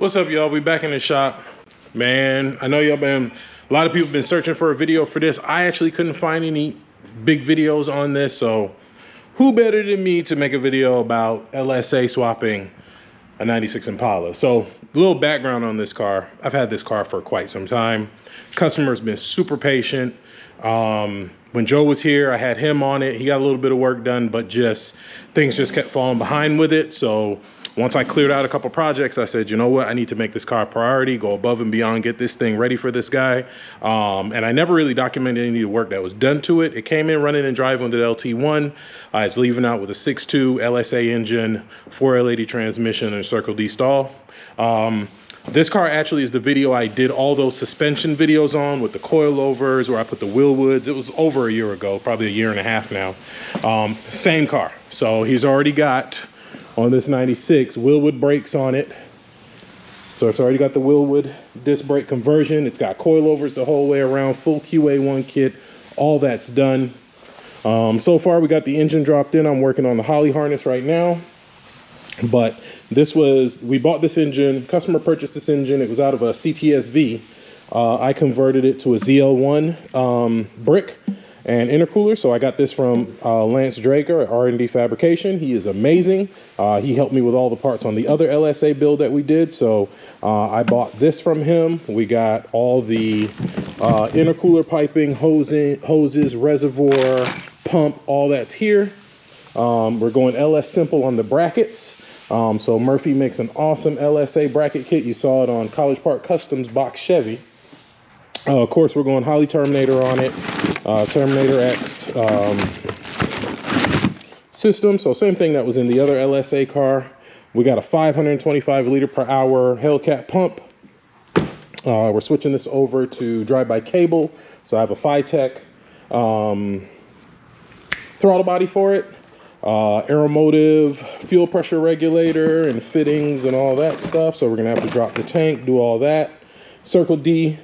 What's up, y'all? We back in the shop. Man, I know a lot of people been searching for a video for this. I actually couldn't find any big videos on this, so who better than me to make a video about LSA swapping a 96 Impala. So a little background on this car. I've had this car for quite some time. Customer's been super patient. When Joe was here, I had him on it. He got a little bit of work done, but things just kept falling behind with it. So once I cleared out a couple projects, I said, you know what? I need to make this car a priority, go above and beyond, get this thing ready for this guy. And I never really documented any of the work that was done to it. It came in running and driving with an LT1. It's leaving out with a 6.2 LSA engine, 4L80 transmission, and a Circle D stall. This car actually is the video I did all those suspension videos on with the coilovers, where I put the wheel woods. It was over a year ago, probably a year and a half now. Same car. So he's already got, on this 96, Willwood brakes on it. So it's already got the Willwood disc brake conversion. It's got coilovers the whole way around, full QA1 kit. All that's done. So far, we got the engine dropped in. I'm working on the Holley harness right now. But we bought this engine, customer purchased this engine. It was out of a CTSV. I converted it to a ZL1 brick and intercooler. So I got this from Lance Draker at R&D Fabrication. He is amazing. He helped me with all the parts on the other LSA build that we did. So I bought this from him. We got all the intercooler piping, hoses, reservoir, pump, all that's here. We're going LS Simple on the brackets. So Murphy makes an awesome LSA bracket kit. You saw it on College Park Customs box Chevy. Of course, we're going HolleyTerminator on it, Terminator X system. So same thing that was in the other LSA car. We got a 525 liter per hour Hellcat pump. We're switching this over to drive-by cable. So I have a Phytech throttle body for it. Aeromotive fuel pressure regulator and fittings and all that stuff. So we're gonna have to drop the tank, do all that. Circle D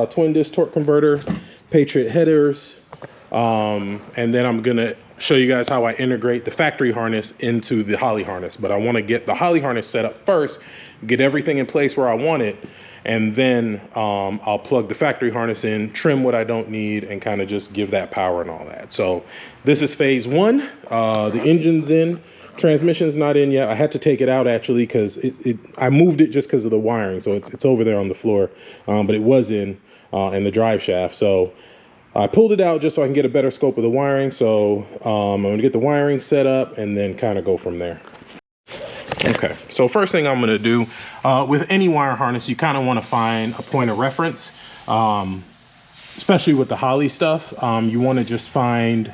twin disc torque converter, Patriot headers, and then I'm gonna show you guys how I integrate the factory harness into the Holley harness. But I want to get the Holley harness set up first, get everything in place where I want it, and then I'll plug the factory harness in, trim what I don't need, and kind of just give that power and all that. So this is phase one. The engine's in, transmission's not in yet. I had to take it out actually because I moved it just because of the wiring. So it's over there on the floor, but it was in the drive shaft. So I pulled it out just so I can get a better scope of the wiring. So I'm gonna get the wiring set up and then kind of go from there. Okay, so first thing I'm gonna do, with any wire harness, you kind of want to find a point of reference, especially with the Holley stuff. You want to just find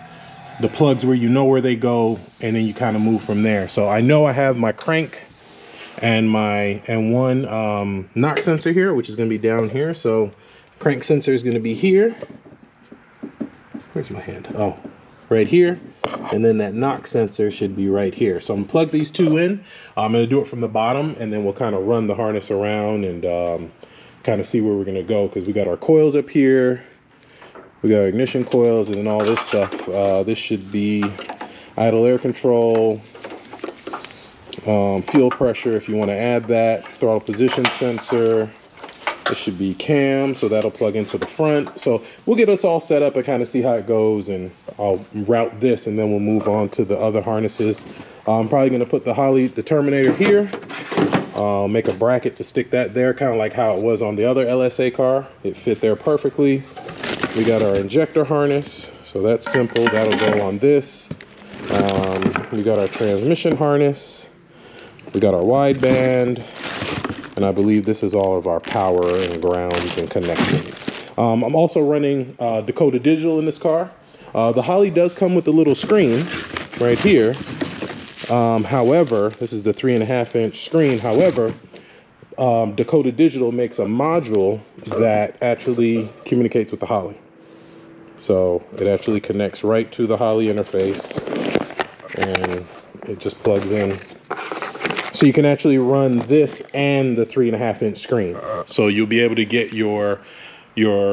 the plugs where you know where they go, and then you kind of move from there. So I know I have my crank and one knock sensor here, which is going to be down here. So crank sensor is going to be here. Where's my hand? Oh, right here. And then that knock sensor should be right here. So I'm gonna plug these two in. I'm gonna do it from the bottom, and then we'll kind of run the harness around and kind of see where we're gonna go, because we got our coils up here. We got our ignition coils and then all this stuff. This should be idle air control, fuel pressure if you want to add that, throttle position sensor. This should be cam, so that'll plug into the front. So we'll get us all set up and kind of see how it goes, and I'll route this, and then we'll move on to the other harnesses. I'm probably going to put the Terminator here. Make a bracket to stick that there, kind of like how it was on the other LSA car. It fit there perfectly. We got our injector harness, so that's simple. That'll go on this. We got our transmission harness. We got our wideband. And I believe this is all of our power and grounds and connections. I'm also running Dakota Digital in this car. The Holley does come with a little screen right here. However, this is the 3.5-inch screen. However, Dakota Digital makes a module that actually communicates with the Holley. So it actually connects right to the Holley interface, and it just plugs in. So you can actually run this and the 3.5-inch screen. So you'll be able to get your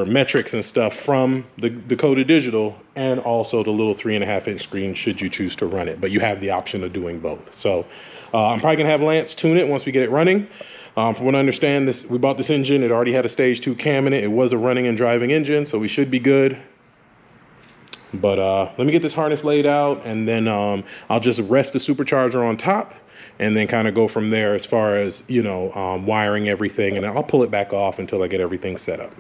metrics and stuff from the Dakota Digital, and also the little 3.5-inch screen should you choose to run it. But you have the option of doing both. So I'm probably gonna have Lance tune it once we get it running. From what I understand, we bought this engine. It already had a stage 2 cam in it. It was a running and driving engine, so we should be good. But let me get this harness laid out, and then I'll just rest the supercharger on top, and then kind of go from there as far as, you know, wiring everything, and I'll pull it back off until I get everything set up.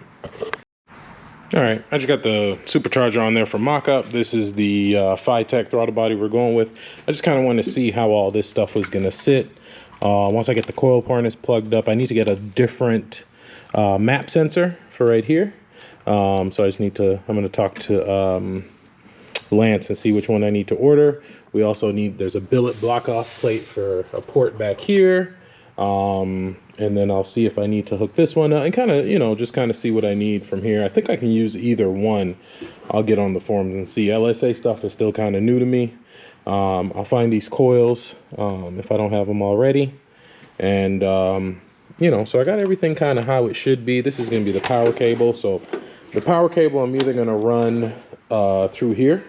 All right, I just got the supercharger on there for mock-up. This is the Phi-Tech throttle body we're going with. I just kind of wanted to see how all this stuff was going to sit. Once I get the coil harness plugged up, I need to get a different map sensor for right here. So I just need to, I'm going to talk to Lance and see which one I need to order. We also need, there's a billet block-off plate for a port back here. And then I'll see if I need to hook this one up and kind of, you know, just kind of see what I need from here. I think I can use either one. I'll get on the forums and see. LSA stuff is still kind of new to me. I'll find these coils if I don't have them already. And, you know, so I got everything kind of how it should be. This is going to be the power cable. So the power cable I'm either going to run through here,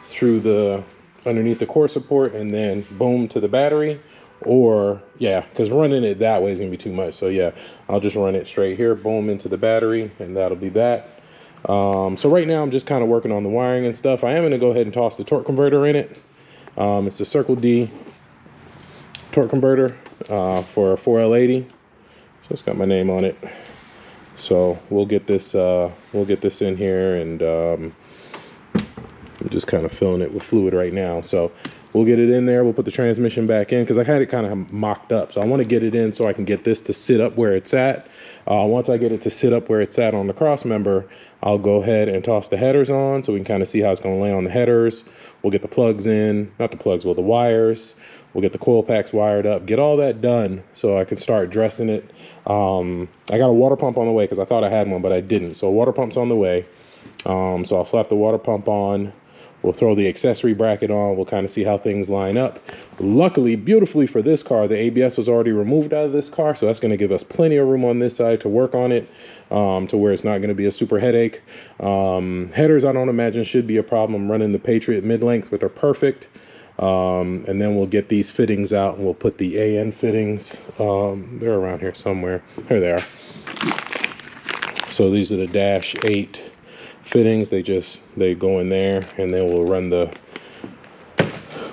through the underneath the core support, and then boom to the battery. Or yeah, because running it that way is gonna be too much. So yeah, I'll just run it straight here, boom, into the battery, and that'll be that. So right now I'm just kind of working on the wiring and stuff. I am gonna go ahead and toss the torque converter in it. It's the Circle D torque converter for a 4L80. So it's got my name on it. So we'll get this in here, and I'm just kind of filling it with fluid right now. So we'll get it in there. We'll put the transmission back in because I had it kind of mocked up. So I want to get it in so I can get this to sit up where it's at. Once I get it to sit up where it's at on the cross member, I'll go ahead and toss the headers on so we can kind of see how it's going to lay on the headers. We'll get the plugs in, not the plugs, well, the wires. We'll get the coil packs wired up, get all that done so I can start dressing it. I got a water pump on the way because I thought I had one, but I didn't. So a water pump's on the way. So I'll slap the water pump on. We'll throw the accessory bracket on. We'll kind of see how things line up. Luckily, beautifully for this car, the ABS was already removed out of this car. So that's going to give us plenty of room on this side to work on it to where it's not going to be a super headache. Headers, I don't imagine should be a problem. Running the Patriot mid-length, but they're perfect. And then we'll get these fittings out and we'll put the AN fittings. They're around here somewhere. Here they are. So these are the Dash 8 fittings. They go in there, and then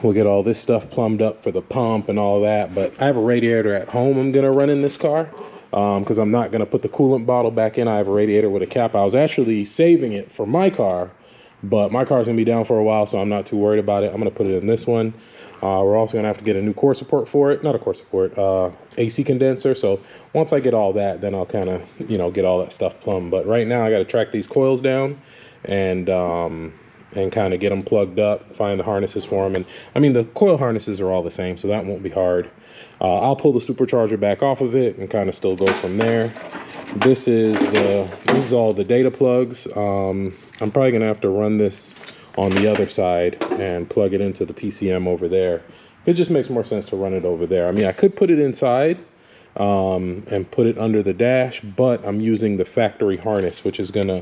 we'll get all this stuff plumbed up for the pump and all that. But I have a radiator at home I'm gonna run in this car because I'm not gonna put the coolant bottle back in. I have a radiator with a cap. I was actually saving it for my car, but my car's gonna be down for a while, so I'm not too worried about it. I'm gonna put it in this one. We're also gonna have to get a new core support for it. Not a core support, AC condenser. So once I get all that, then I'll kind of, you know, get all that stuff plumbed. But right now I got to track these coils down and kind of get them plugged up, find the harnesses for them. And I mean, the coil harnesses are all the same, so that won't be hard. I'll pull the supercharger back off of it and kind of still go from there. This is all the data plugs. I'm probably gonna have to run this on the other side and plug it into the PCM over there. It just makes more sense to run it over there. I mean, I could put it inside and put it under the dash, but I'm using the factory harness, which is gonna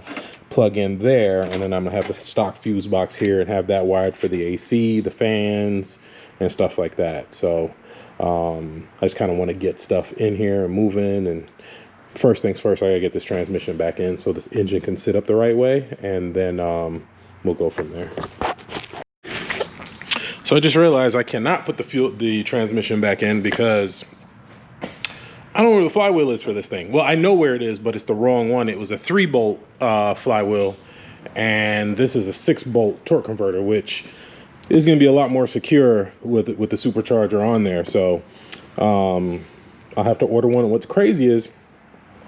plug in there, and then I'm gonna have the stock fuse box here and have that wired for the AC, the fans, and stuff like that. So I just kind of want to get stuff in here and moving. And first things first, I gotta get this transmission back in so the engine can sit up the right way, and then we'll go from there. So I just realized I cannot put the transmission back in because I don't know where the flywheel is for this thing. Well, I know where it is, but it's the wrong one. It was a 3-bolt flywheel, and this is a 6-bolt torque converter, which is going to be a lot more secure with the supercharger on there. So I'll have to order one. And what's crazy is,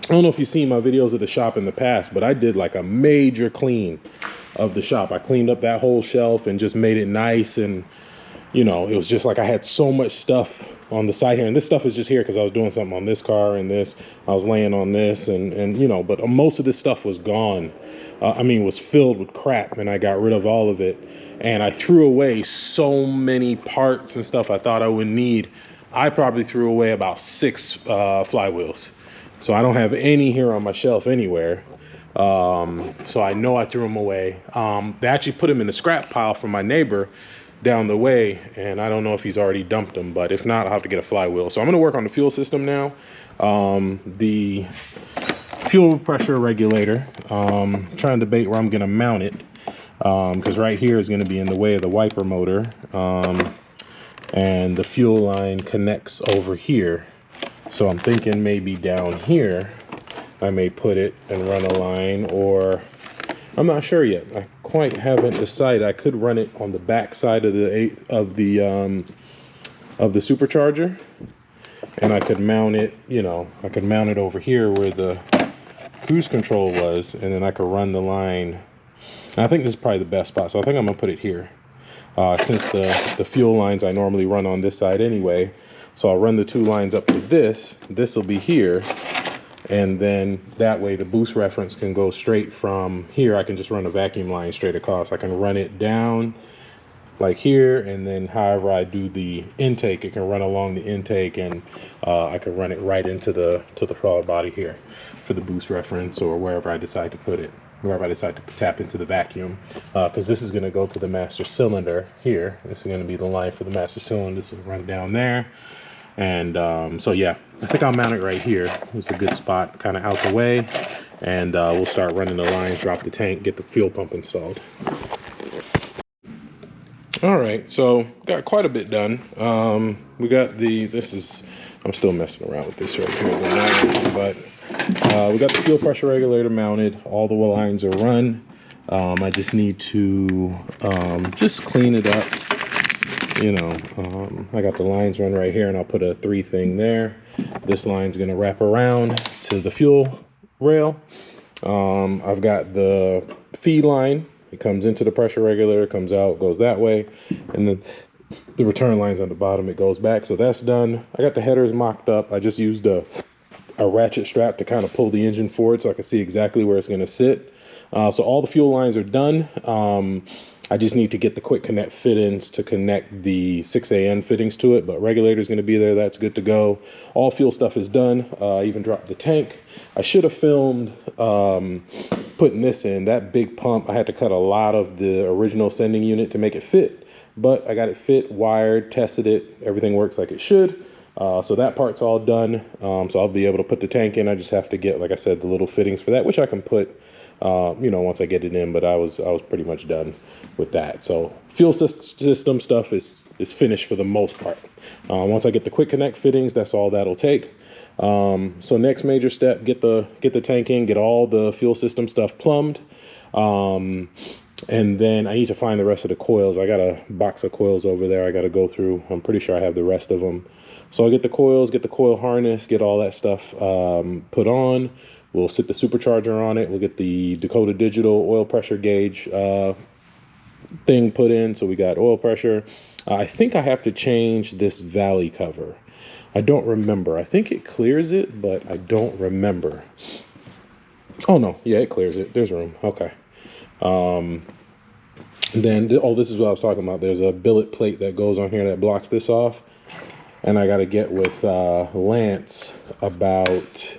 I don't know if you've seen my videos of the shop in the past, but I did like a major clean of the shop. I cleaned up that whole shelf and just made it nice. And, you know, it was just like I had so much stuff on the side here. And this stuff is just here because I was doing something on this car and this. I was laying on this and you know, but most of this stuff was gone. I mean, was filled with crap, and I got rid of all of it. And I threw away so many parts and stuff I thought I would need. I probably threw away about 6 flywheels. So I don't have any here on my shelf anywhere. So I know I threw them away. They actually put them in the scrap pile for my neighbor down the way, and I don't know if he's already dumped them, but if not, I'll have to get a flywheel. So I'm gonna work on the fuel system now. The fuel pressure regulator, trying to debate where I'm gonna mount it, because right here is gonna be in the way of the wiper motor, and the fuel line connects over here. So I'm thinking maybe down here I may put it and run a line, or I'm not sure yet. I quite haven't decided. I could run it on the back side of the supercharger, and I could mount it, you know, I could mount it over here where the cruise control was, and then I could run the line. And I think this is probably the best spot, so I think I'm gonna put it here. Since the fuel lines I normally run on this side anyway, so I'll run the two lines up to this. This will be here, and then that way the boost reference can go straight from here. I can just run a vacuum line straight across. I can run it down like here, and then however I do the intake, it can run along the intake, and I can run it right into the crawler body here for the boost reference, or wherever I decide to put it, wherever I decide to tap into the vacuum, because this is going to go to the master cylinder here. This is going to be the line for the master cylinder. This will run down there. And so yeah, I think I'll mount it right here. It's a good spot, kind of out the way, and we'll start running the lines, drop the tank, get the fuel pump installed. All right, so got quite a bit done. We got I'm still messing around with this right here, but we got the fuel pressure regulator mounted. All the lines are run. I just need to just clean it up. You know, I got the lines run right here, and I'll put a 3 thing there. This line's gonna wrap around to the fuel rail. I've got the feed line. It comes into the pressure regulator, comes out, goes that way, and then the return line's on the bottom, it goes back. So that's done. I got the headers mocked up. I just used a ratchet strap to kind of pull the engine forward so I can see exactly where it's gonna sit. So all the fuel lines are done. I just need to get the quick connect fittings to connect the 6AN fittings to it, but regulator is going to be there. That's good to go. All fuel stuff is done. I even dropped the tank. I should have filmed putting this in. That big pump, I had to cut a lot of the original sending unit to make it fit, but I got it fit, wired, tested it. Everything works like it should. So that part's all done. So I'll be able to put the tank in. I just have to get, like I said, the little fittings for that, which I can put, you know, once I get it in, but I was pretty much done with that. So fuel system stuff is finished for the most part. Once I get the quick connect fittings, that's all that'll take. So next major step, get the tank in, get all the fuel system stuff plumbed. And then I need to find the rest of the coils. I got a box of coils over there I got to go through. I'm pretty sure I have the rest of them. So I'll get the coils, get the coil harness, get all that stuff put on. We'll sit the supercharger on it. We'll get the Dakota Digital oil pressure gauge thing put in. So we got oil pressure. I think I have to change this valley cover. I don't remember. I think it clears it, but I don't remember. Oh no, yeah, it clears it. There's room. Okay. Then, oh, this is what I was talking about. There's a billet plate that goes on here that blocks this off. And I got to get with Lance about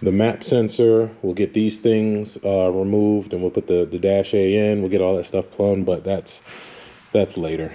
the map sensor. We'll get these things removed, and we'll put the dash A in. We'll get all that stuff plumbed, but that's later.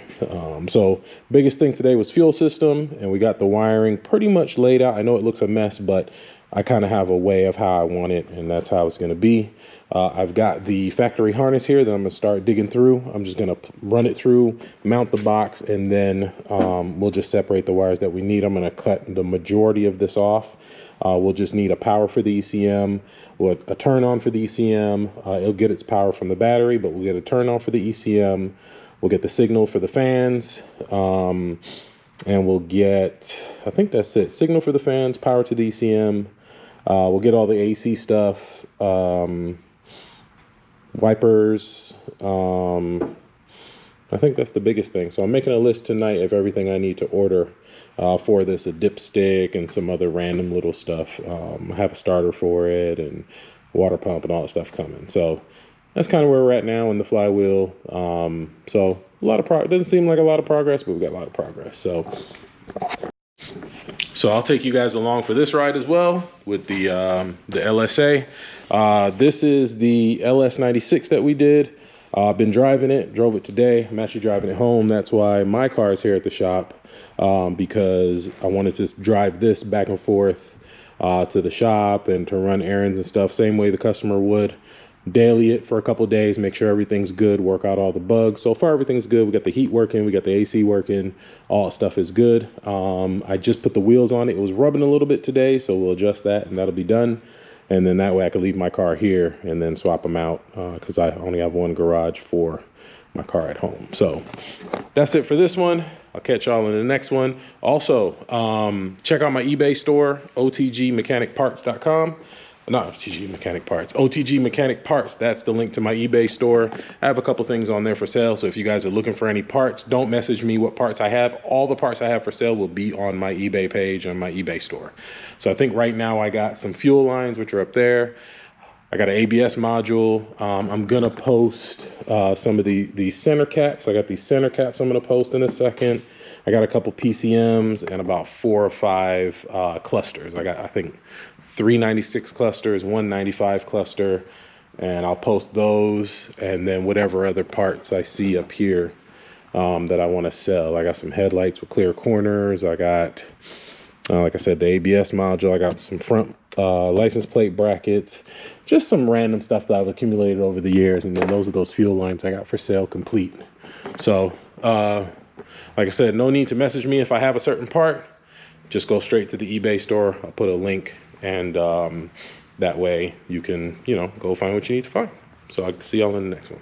So biggest thing today was fuel system, and we got the wiring pretty much laid out. I know it looks a mess, but I kind of have a way of how I want it, and that's how it's going to be. I've got the factory harness here that I'm going to start digging through. I'm just going to run it through, mount the box, and then we'll just separate the wires that we need. I'm going to cut the majority of this off. We'll just need a power for the ECM, a turn on for the ECM. It'll get its power from the battery, but we'll get a turn on for the ECM. We'll get the signal for the fans, and we'll get, I think that's it, signal for the fans, power to the ECM. We'll get all the AC stuff, wipers. I think that's the biggest thing. So I'm making a list tonight of everything I need to order for this, a dipstick and some other random little stuff. I have a starter for it and water pump and all that stuff coming. So that's kind of where we're at now in the flywheel. So a lot of progress. Doesn't seem like a lot of progress, but we got a lot of progress. So I'll take you guys along for this ride as well with the LSA. This is the LS96 that we did. I've been driving it, drove it today. I'm actually driving it home. That's why my car is here at the shop, because I wanted to drive this back and forth to the shop and to run errands and stuff, same way the customer would. Daily it for a couple days, make sure everything's good, work out all the bugs. So far everything's good. We got the heat working, we got the AC working, all stuff is good. I just put the wheels on it. It was rubbing a little bit today, so we'll adjust that and that'll be done. And then that way I can leave my car here and then swap them out, because I only have one garage for my car at home. So that's it for this one. I'll catch y'all in the next one. Also, check out my eBay store, OTGMechanicparts.com. Not OTG Mechanic Parts, OTG Mechanic Parts. That's the link to my eBay store. I have a couple things on there for sale. So if you guys are looking for any parts, don't message me what parts I have. All the parts I have for sale will be on my eBay page, on my eBay store. So I think right now I got some fuel lines, which are up there. I got an ABS module. I'm gonna post some of the center caps. I got these center caps I'm gonna post in a second. I got a couple PCMs and about 4 or 5 clusters. I got, I think, 396 clusters, 195 cluster, and I'll post those, and then whatever other parts I see up here that I want to sell. I got some headlights with clear corners. I got, like I said, the ABS module. I got some front license plate brackets, just some random stuff that I've accumulated over the years, and then those are those fuel lines I got for sale complete. So like I said, no need to message me if I have a certain part. Just go straight to the eBay store. I'll put a link, and that way you can, you know, go find what you need to find. So I'll see y'all in the next one.